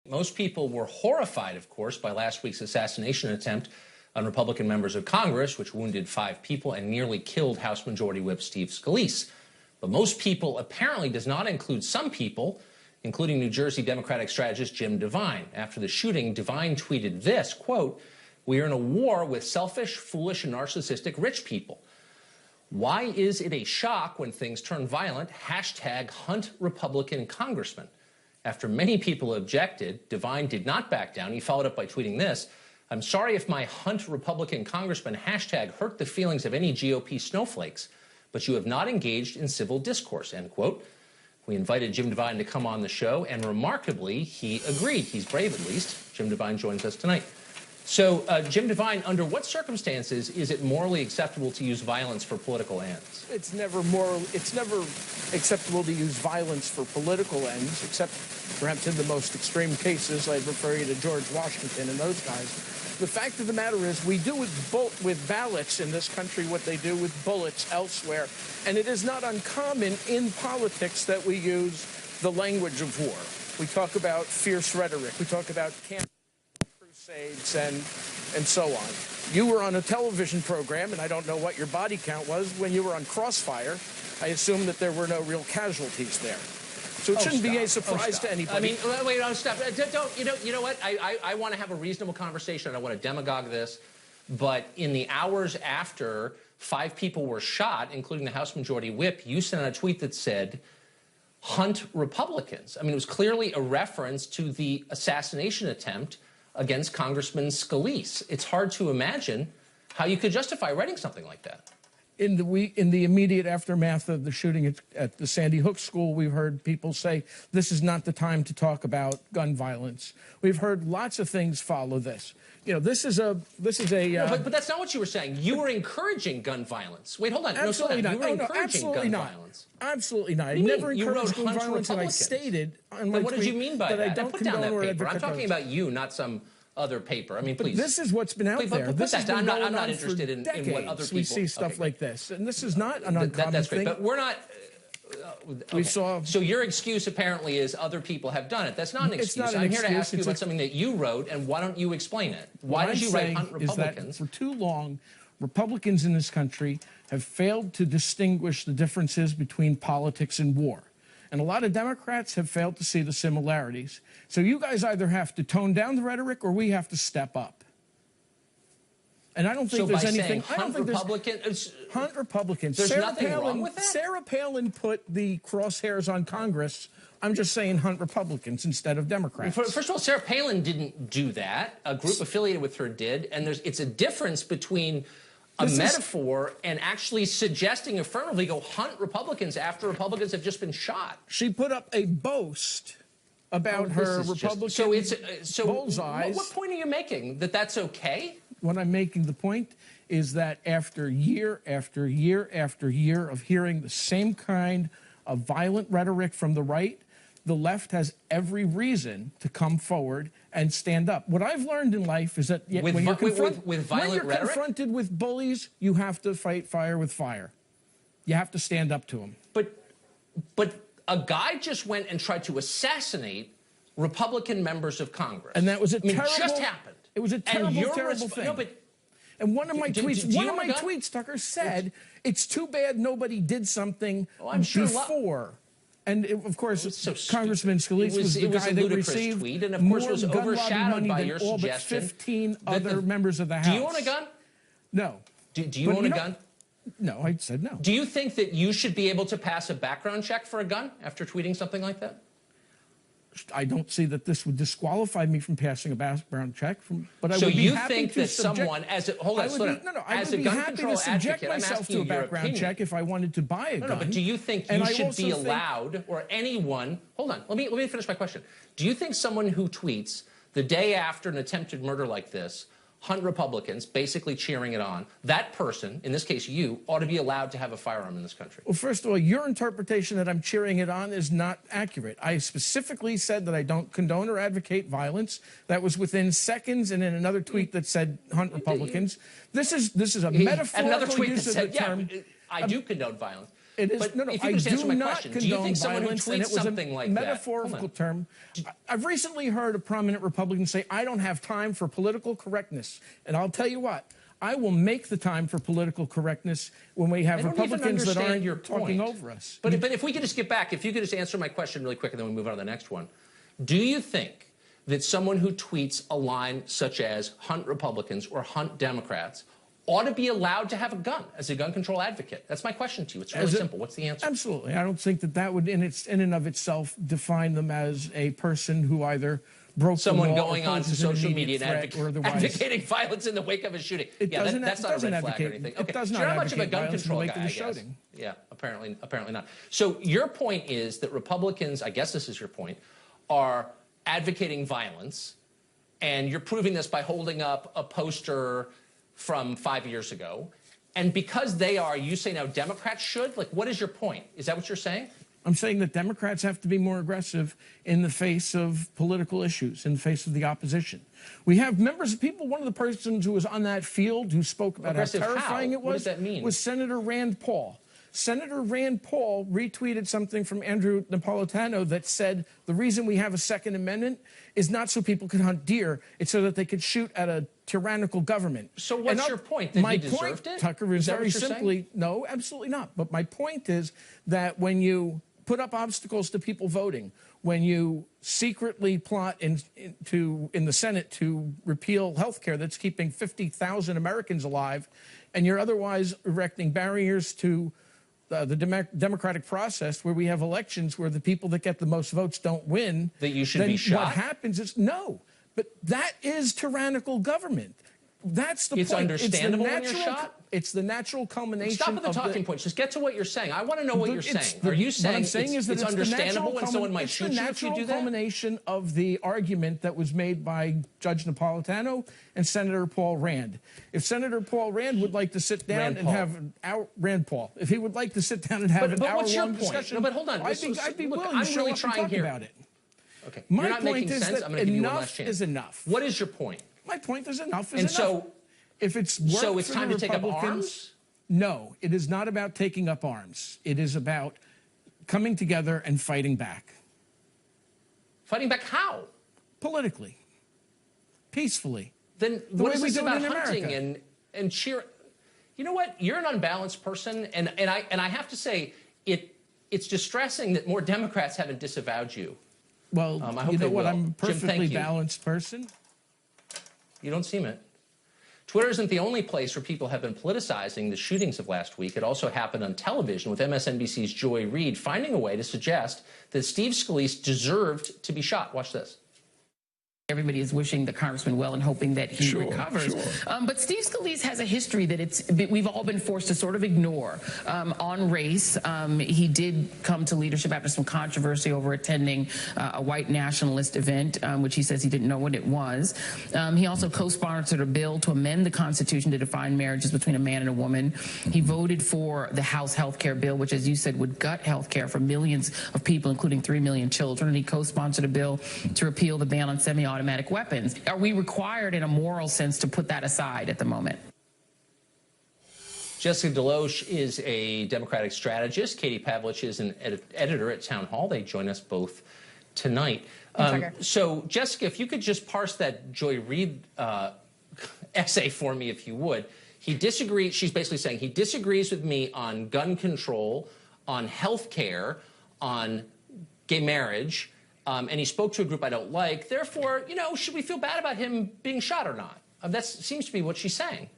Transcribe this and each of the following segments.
Most people were horrified, of course, by last week's assassination attempt on Republican members of Congress, which wounded 5 people and nearly killed House Majority Whip Steve Scalise. But most people apparently does not include some people, including New Jersey Democratic strategist Jim Devine. After the shooting, Devine tweeted this, quote, "We are in a war with selfish, foolish, and narcissistic rich people. Why is it a shock when things turn violent? Hashtag hunt Republican congressman." After many people objected, Devine did not back down. He followed up by tweeting this, "I'm sorry if my hunt Republican congressman hashtag hurt the feelings of any GOP snowflakes, but you have not engaged in civil discourse," end quote. We invited Jim Devine to come on the show, and remarkably, he agreed. He's brave, at least. Jim Devine joins us tonight. So, Jim Devine, under what circumstances is it morally acceptable to use violence for political ends? It's never acceptable to use violence for political ends, except perhaps in the most extreme cases. I'd refer you to George Washington and those guys. The fact of the matter is we do with ballots in this country what they do with bullets elsewhere. And it is not uncommon in politics that we use the language of war. We talk about fierce rhetoric. We talk about crusades and so on. You were on a television program, and I don't know what your body count was. When you were on Crossfire, I assume that there were no real casualties there. So it shouldn't be a surprise to anybody. I mean, wait, stop. Don't, you know what? I want to have a reasonable conversation. I don't want to demagogue this. But in the hours after 5 people were shot, including the House Majority Whip, you sent out a tweet that said, hunt Republicans. I mean, it was clearly a reference to the assassination attempt against Congressman Scalise. It's hard to imagine how you could justify writing something like that. In the immediate aftermath of the shooting at the Sandy Hook school, we've heard people say this is not the time to talk about gun violence. We've heard lots of things follow this. You know, this is a. No, but that's not what you were saying. You were encouraging gun violence. Wait, hold on. Absolutely not. You were encouraging gun violence. Absolutely not. I never encouraged gun violence, and I stated on my what did you mean by that? I don't put down that condone paper. I'm talking about you, not some other paper. I mean, please. But this is what's been out there. This has been going I'm not on interested for in decades. what other people. We see stuff like this, and this is not an uncommon That's great, thing. but we're not. We saw. So your excuse apparently is other people have done it. That's not an excuse. It's not an I'm here to excuse. ask you about something that you wrote, and why don't you explain it? Why did you write hunt Republicans? Is that for too long, Republicans in this country have failed to distinguish the differences between politics and war. And a lot of Democrats have failed to see the similarities. So you guys either have to tone down the rhetoric or we have to step up. And I don't think there's anything. I don't think Republicans. Hunt Republicans. There's nothing wrong with that. Sarah Palin put the crosshairs on Congress. I'm just saying hunt Republicans instead of Democrats. First of all, Sarah Palin didn't do that. A group affiliated with her did. And it's a difference between a metaphor and actually suggesting affirmatively go hunt Republicans after Republicans have just been shot. She put up a boast about her Republican bullseyes. What point are you making? That that's okay? What I'm making the point is that after year after year after year of hearing the same kind of violent rhetoric from the right, the left has every reason to come forward and stand up. What I've learned in life is that when you're confronted with bullies, you have to fight fire with fire. You have to stand up to them. But a guy just went and tried to assassinate Republican members of Congress. And that was a terrible... It just happened. It was a terrible thing. No, but and one of my tweets, Tucker, said, it's too bad nobody did something before. And of course, Congressman Scalise was the guy that received tweet, and of course was overshadowed by your all but 15 other members of the House. Do you own a gun? No. Do you own a gun? No, I said no. Do you think that you should be able to pass a background check for a gun after tweeting something like that? I don't see that this would disqualify me from passing a background check. But I so would be you happy think to that someone, as a gun control subject advocate, myself to a background check if I wanted to buy a gun. No, but do you think you should be allowed, or anyone? Hold on, let me finish my question. Do you think someone who tweets the day after an attempted murder like this, hunt Republicans, basically cheering it on, that person, in this case you, ought to be allowed to have a firearm in this country? Well, first of all, your interpretation that I'm cheering it on is not accurate. I specifically said that I don't condone or advocate violence. That was within seconds, and in another tweet that said hunt Republicans. This is a metaphorical use of the term. I do condone violence. It is, But no, if you I could just answer do my not question, condone do you think someone who violence, and tweets it was something a like that? metaphorical term. I've recently heard a prominent Republican say, I don't have time for political correctness. And I'll tell you what, I will make the time for political correctness when we have Republicans that aren't talking over us. But if we could just get back, if you could just answer my question really quick and then we move on to the next one. Do you think that someone who tweets a line such as hunt Republicans or hunt Democrats ought to be allowed to have a gun as a gun control advocate? That's my question to you. It's really simple. What's the answer? Absolutely. I don't think that would in and of itself define them as a person who either broke someone the law going or on to social media and advocating violence violence in the wake of a shooting. That's not a red flag or anything. Okay. It does not so you're not much of a advocate gun violence control in the wake guy, of the I guess. shooting. Yeah, apparently not. So your point is that Republicans, I guess this is your point, are advocating violence, and you're proving this by holding up a poster from 5 years ago. And because they are, you say now Democrats should? Like, what is your point? Is that what you're saying? I'm saying that Democrats have to be more aggressive in the face of political issues, in the face of the opposition. We have members of people, one of the persons who was on that field who spoke about how terrifying it was, what does that mean? Was Senator Rand Paul. Senator Rand Paul retweeted something from Andrew Napolitano that said the reason we have a Second Amendment is not so people could hunt deer, it's so that they could shoot at a tyrannical government. So what's your point? That my he deserved point, it? Tucker, is very simply, saying? no, absolutely not. But my point is that when you put up obstacles to people voting, when you secretly plot in the Senate to repeal health care that's keeping 50,000 Americans alive, and you're otherwise erecting barriers to the democratic process where we have elections where the people that get the most votes don't win, that you should be shot? What happens is, no, but that is tyrannical government. That's the point. It's understandable when you're shot? It's the natural culmination. Stop at the talking points. Just get to what you're saying. I want to know what you're saying. Are you saying it's understandable when someone might shoot you if you do that? It's the natural culmination of the argument that was made by Judge Napolitano and Senator Paul Rand. If Senator Paul Rand would like to sit down and have an hour, Rand Paul, if he would like to sit down and have an hour-long discussion, no, but hold on. I'd be willing to show up and talk about it. Okay. My you're not point making is sense. that I'm going to give you one last enough chance. is enough. What is your point? My point is enough is and enough. So, if it's time to take up arms? No, it is not about taking up arms. It is about coming together and fighting back. Fighting back how? Politically. Peacefully. Then what is this about hunting and cheer? You know what? You're an unbalanced person, and I have to say, it's distressing that more Democrats haven't disavowed you. Well, I hope you know they what? will. I'm a perfectly Jim, balanced person. You don't seem it. Twitter isn't the only place where people have been politicizing the shootings of last week. It also happened on television with MSNBC's Joy Reid finding a way to suggest that Steve Scalise deserved to be shot. Watch this. Everybody is wishing the congressman well and hoping that he recovers. But Steve Scalise has a history that we've all been forced to sort of ignore. On race, he did come to leadership after some controversy over attending a white nationalist event, which he says he didn't know what it was. He also co-sponsored a bill to amend the Constitution to define marriages between a man and a woman. He voted for the House health care bill, which, as you said, would gut health care for millions of people, including 3 million children. And he co-sponsored a bill to repeal the ban on semi-automatic weapons. Are we required in a moral sense to put that aside at the moment? Jessica Deloche is a Democratic strategist. Katie Pavlich is an editor at Town Hall. They join us both tonight. So, Jessica, if you could just parse that Joy Reid essay for me, if you would. He disagrees. She's basically saying he disagrees with me on gun control, on health care, on gay marriage, and he spoke to a group I don't like. Therefore, you know, should we feel bad about him being shot or not? That seems to be what she's saying.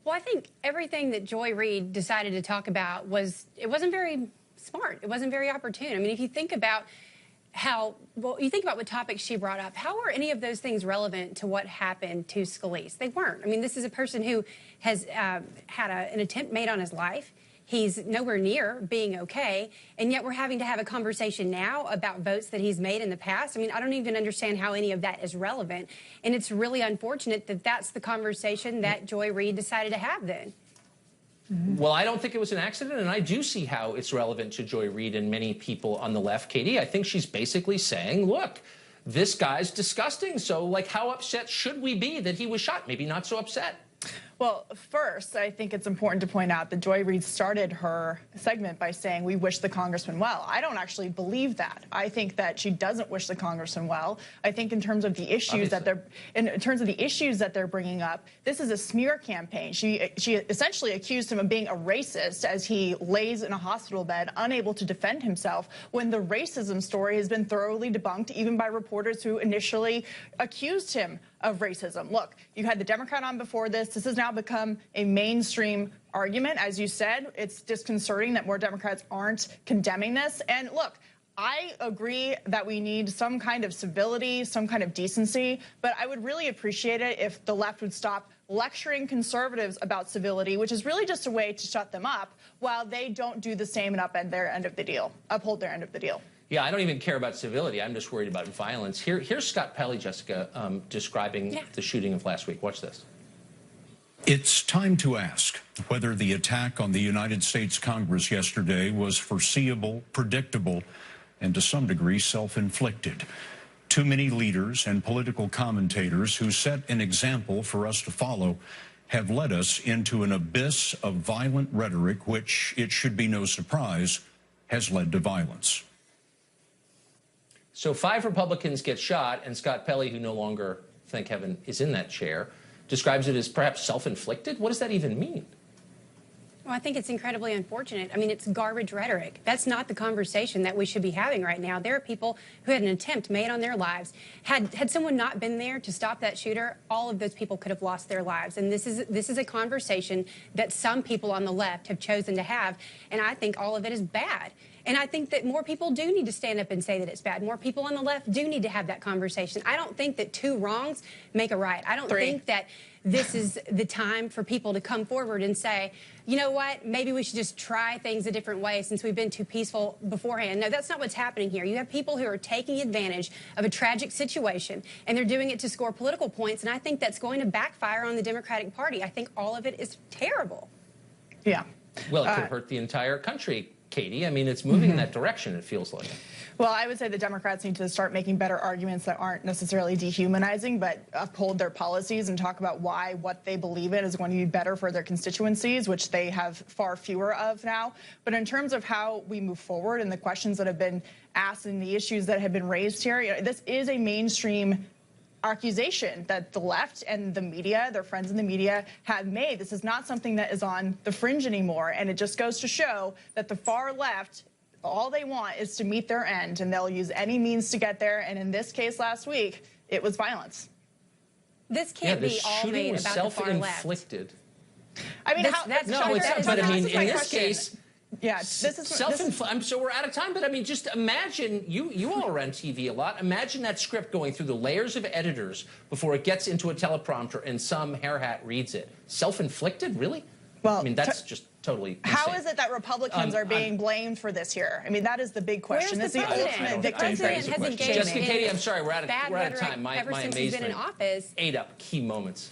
Well, I think everything that Joy Reid decided to talk about it wasn't very smart. It wasn't very opportune. I mean, if you think about what topics she brought up, how were any of those things relevant to what happened to Scalise? They weren't. I mean, this is a person who has had an attempt made on his life. He's nowhere near being okay, and yet we're having to have a conversation now about votes that he's made in the past. I mean, I don't even understand how any of that is relevant, and it's really unfortunate that that's the conversation that Joy Reid decided to have then. Well, I don't think it was an accident, and I do see how it's relevant to Joy Reid and many people on the left, Katie. I think she's basically saying, look, this guy's disgusting, so, like, how upset should we be that he was shot? Maybe not so upset. Well, first, I think it's important to point out that Joy Reid started her segment by saying, we wish the congressman well. I don't actually believe that. I think that she doesn't wish the congressman well. I think in terms of the issues that they're bringing up, this is a smear campaign. She essentially accused him of being a racist as he lays in a hospital bed, unable to defend himself, when the racism story has been thoroughly debunked, even by reporters who initially accused him of racism. Look, you had the Democrat on before this. This has now become a mainstream argument. As you said, it's disconcerting that more Democrats aren't condemning this. And look, I agree that we need some kind of civility, some kind of decency, but I would really appreciate it if the left would stop lecturing conservatives about civility, which is really just a way to shut them up, while they don't do the same and uphold their end of the deal. Yeah, I don't even care about civility. I'm just worried about violence. Here's Scott Pelley, Jessica, describing the shooting of last week. Watch this. It's time to ask whether the attack on the United States Congress yesterday was foreseeable, predictable, and to some degree self-inflicted. Too many leaders and political commentators who set an example for us to follow have led us into an abyss of violent rhetoric, which, it should be no surprise, has led to violence. So 5 Republicans get shot, and Scott Pelley, who no longer, thank heaven, is in that chair, describes it as perhaps self-inflicted. What does that even mean? Well, I think it's incredibly unfortunate. I mean, it's garbage rhetoric. That's not the conversation that we should be having right now. There are people who had an attempt made on their lives. Had someone not been there to stop that shooter, all of those people could have lost their lives. And this is a conversation that some people on the left have chosen to have, and I think all of it is bad. And I think that more people do need to stand up and say that it's bad. More people on the left do need to have that conversation. I don't think that 2 wrongs make a right. I don't think that this is the time for people to come forward and say, you know what, maybe we should just try things a different way since we've been too peaceful beforehand. No, that's not what's happening here. You have people who are taking advantage of a tragic situation, and they're doing it to score political points, and I think that's going to backfire on the Democratic Party. I think all of it is terrible. Yeah. Well, it could hurt the entire country, Katie. I mean, it's moving in that direction, it feels like. Well, I would say the Democrats need to start making better arguments that aren't necessarily dehumanizing, but uphold their policies and talk about why what they believe in is going to be better for their constituencies, which they have far fewer of now. But in terms of how we move forward and the questions that have been asked and the issues that have been raised here, you know, this is a mainstream accusation that the left and the media, their friends in the media, have made. This is not something that is on the fringe anymore, and it just goes to show that the far left, all they want is to meet their end, and they'll use any means to get there, and in this case last week, it was violence. This can't be all made about the far left. Self-inflicted. I mean, that's no, it's not, but I mean, in this case, yeah, this is self-inflicted. So we're out of time, but I mean, just imagine, you all are on TV a lot. Imagine that script going through the layers of editors before it gets into a teleprompter and some hair hat reads it. Self-inflicted, really? Well, I mean, that's just totally insane. How is it that Republicans are being blamed for this here? I mean, that is the big question. Where's the ultimate victim president has engaged Jessica, in Katie, I'm sorry, we're out of bad time. ever since he's been in office. Ate up key moments.